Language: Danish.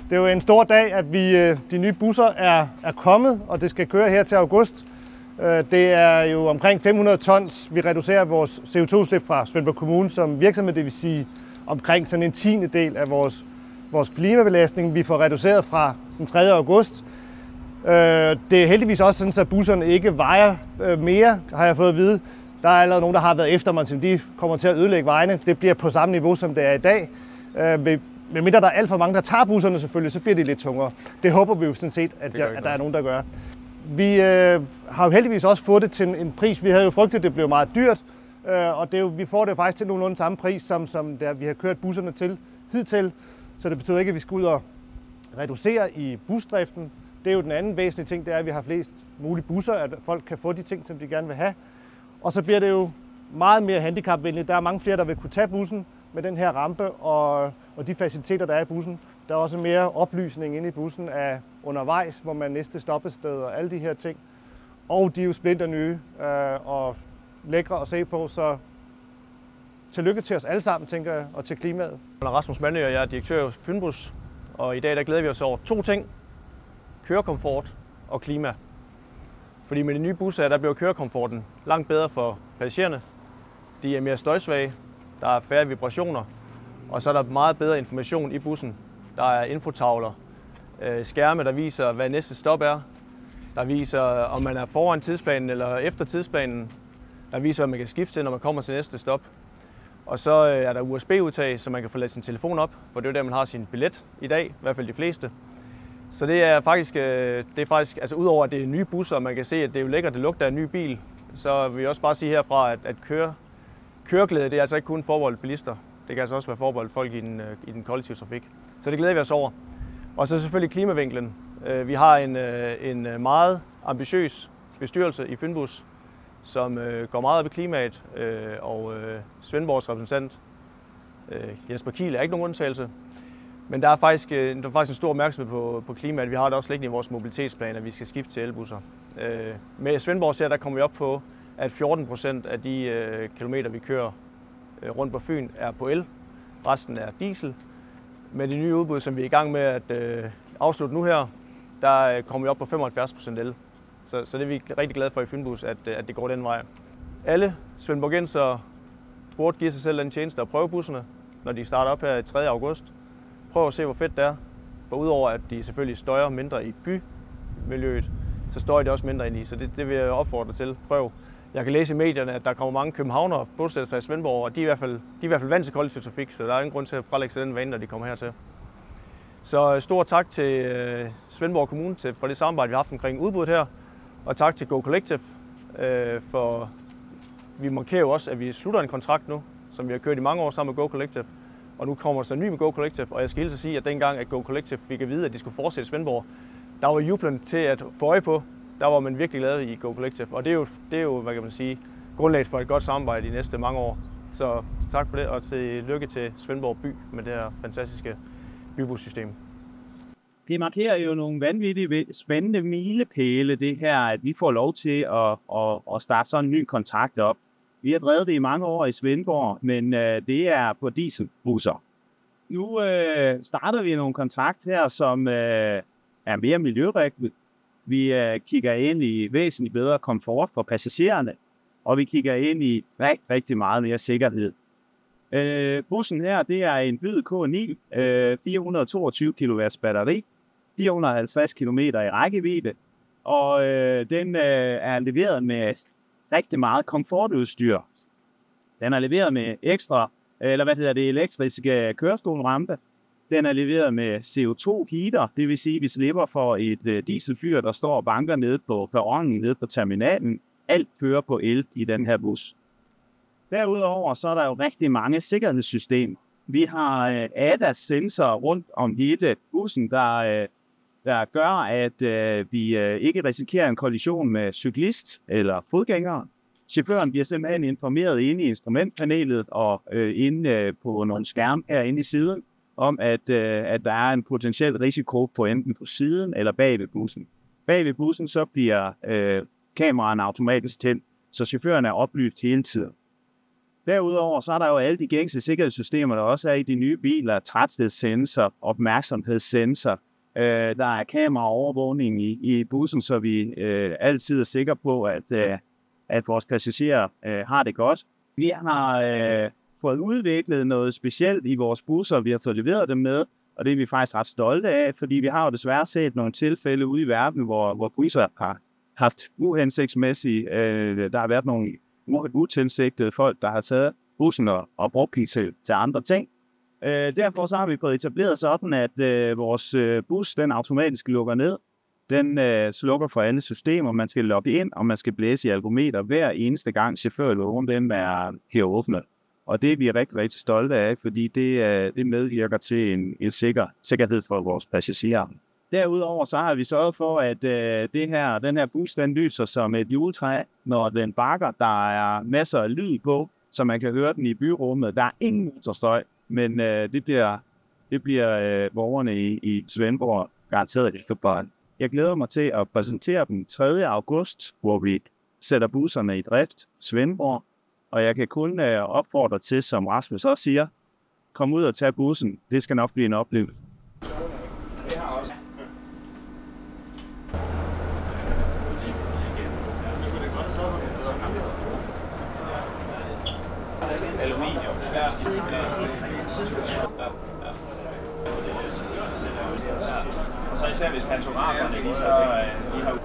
Det er jo en stor dag, at de nye busser er kommet, og det skal køre her til august. Det er jo omkring 500 tons, vi reducerer vores CO2-udslip fra Svendborg Kommune som virksomhed, det vil sige omkring sådan en 10. af vores klimabelastning, vi får reduceret fra den 3. august. Det er heldigvis også sådan, at busserne ikke vejer mere, har jeg fået at vide. Der er allerede nogen, der har været efter mig, som de kommer til at ødelægge vejene. Det bliver på samme niveau, som det er i dag. Medmindre der er alt for mange, der tager busserne selvfølgelig, så bliver de lidt tungere. Det håber vi jo sådan set, at der er nogen, der gør. Vi har jo heldigvis også fået det til en pris. Vi havde jo frygtet, at det blev meget dyrt, og vi får det faktisk til nogenlunde samme pris, som vi har kørt busserne til hidtil. Så det betyder ikke, at vi skal ud og reducere i busdriften. Det er jo den anden væsentlige ting, det er, at vi har flest mulige busser, at folk kan få de ting, som de gerne vil have. Og så bliver det jo meget mere handicapvenligt. Der er mange flere, der vil kunne tage bussen med den her rampe og de faciliteter, der er i bussen. Der er også mere oplysning inde i bussen af undervejs, hvor man næste stoppested og alle de her ting. Og de er jo splinter nye og lækre at se på, så tillykke til os alle sammen, tænker jeg, og til klimaet. Jeg er Rasmus Mandø, og jeg er direktør hos Fynbus. Og i dag der glæder vi os over 2 ting. Kørekomfort og klima. Fordi med de nye busser, der bliver kørekomforten langt bedre for passagererne. De er mere støjsvage, der er færre vibrationer, og så er der meget bedre information i bussen. Der er infotavler, skærme, der viser, hvad næste stop er. Der viser, om man er foran tidsplanen eller efter tidsplanen. Der viser, hvad man kan skifte til, når man kommer til næste stop. Og så er der USB-udtag, så man kan få ladet sin telefon op, for det er jo der, man har sin billet i dag, i hvert fald de fleste. Så det er faktisk altså udover at det er nye busser, og man kan se, at det er jo lækkert, det lugter af en ny bil, så vil jeg også bare sige herfra, at køreglæde, det er altså ikke kun forbeholdt bilister. Det kan altså også være forbeholdt folk i den kollektive trafik. Så det glæder vi os over. Og så selvfølgelig klimavinklen. Vi har en meget ambitiøs bestyrelse i Fynbus, som går meget op i klimaet, og Svendborgs repræsentant, Jesper Kiel, er ikke nogen undtagelse. Men der er faktisk en stor opmærksomhed på klimaet. Vi har det også liggende i vores mobilitetsplan, at vi skal skifte til elbusser. Med Svendborg der kommer vi op på, at 14% af de kilometer, vi kører rundt på Fyn, er på el. Resten er diesel. Med de nye udbud, som vi er i gang med at afslutte nu her, der kommer vi op på 75% el. Så det er vi rigtig glade for i Fynbus, at det går den vej. Alle svendborgensere burde give sig selv den tjeneste at prøve busserne, når de starter op her i 3. august. Prøv at se, hvor fedt det er. For udover at de selvfølgelig støjer mindre i bymiljøet, så støjer de også mindre ind i. Så det vil jeg opfordre til. Prøv. Jeg kan læse i medierne, at der kommer mange københavnere bosætter sig i Svendborg, og de er i hvert fald vant til kollektiv trafik, så der er ingen grund til at frelægge sig den vane, når de kommer hertil. Så stor tak til Svendborg Kommune for det samarbejde, vi har haft omkring udbuddet her, og tak til Go Collective, for vi markerer jo også, at vi slutter en kontrakt nu, som vi har kørt i mange år sammen med Go Collective. Og nu kommer der så en ny med Go Collective, og jeg skal hilse at sige, at dengang at Go Collective fik at vide, at de skulle fortsætte i Svendborg, der var jublen til at få øje på. Der var man virkelig glad i Go Collective, og det er jo, hvad kan man sige, grundlaget for et godt samarbejde de næste mange år. Så tak for det, og til lykke til Svendborg by med det her fantastiske bybussystem. Det markerer jo nogle vanvittigt spændende milepæle, det her, at vi får lov til at starte sådan en ny kontrakt op. Vi har drevet det i mange år i Svendborg, men det er på dieselbusser. Nu starter vi nogle kontrakt her, som er mere miljørigtigt. Vi kigger ind i væsentligt bedre komfort for passagererne, og vi kigger ind i rigtig meget mere sikkerhed. Bussen her, det er en Byd K9, 422 kW batteri, 450 km i rækkevidde, og den er leveret med rigtig meget komfortudstyr. Den er leveret med elektriske kørestolrampe. Den er leveret med CO2-heater, det vil sige, at vi slipper for et dieselfyr, der står og banker nede på perronen, nede på terminalen. Alt kører på el i den her bus. Derudover så er der jo rigtig mange sikkerhedssystemer. Vi har ADAS-sensorer rundt om hele bussen, der gør, at vi ikke risikerer en kollision med cyklist eller fodgængere. Chaufføren bliver simpelthen informeret inde i instrumentpanelet og inde på nogle skærme herinde i siden, om at der er en potentiel risiko på enten på siden eller bag ved bussen. Bag ved bussen så bliver kameraen automatisk tændt, så chaufføren er oplyst hele tiden. Derudover så er der jo alle de gængse sikkerhedssystemer, der også er i de nye biler. Træthedssensor, opmærksomhedssensor. Der er kameraovervågning i bussen, så vi altid er sikre på, at vores passagerer har det godt. Vi har fået udviklet noget specielt i vores busser, vi har fået leveret dem med, og det er vi faktisk ret stolte af, fordi vi har jo desværre set nogle tilfælde ude i verden, hvor busser har haft uhensigtsmæssigt. Der har været nogle utilsigtede folk, der har taget bussen og brugt til andre ting. Derfor så har vi fået etableret sådan, at vores bus den automatisk lukker ned. Den slukker for alle systemer. Man skal logge ind, og man skal blæse i algometer hver eneste gang chaufførlågen den er her åbnet. Og det er vi rigtig, rigtig stolte af, fordi det medvirker til en sikkerhed for vores passagerer. Derudover så har vi sørget for, at den her bus den lyser som et juletræ, når den bakker. Der er masser af lyd på, så man kan høre den i byrummet. Der er ingen motorstøj, men det bliver borgerne i Svendborg garanteret efterbarn. Jeg glæder mig til at præsentere dem 3. august, hvor vi sætter busserne i drift Svendborg. Og jeg kan kun opfordre til, som Rasmus også siger, kom ud og tage bussen. Det skal nok blive en oplevelse. Aluminium. Og så især hvis pantograferne, de har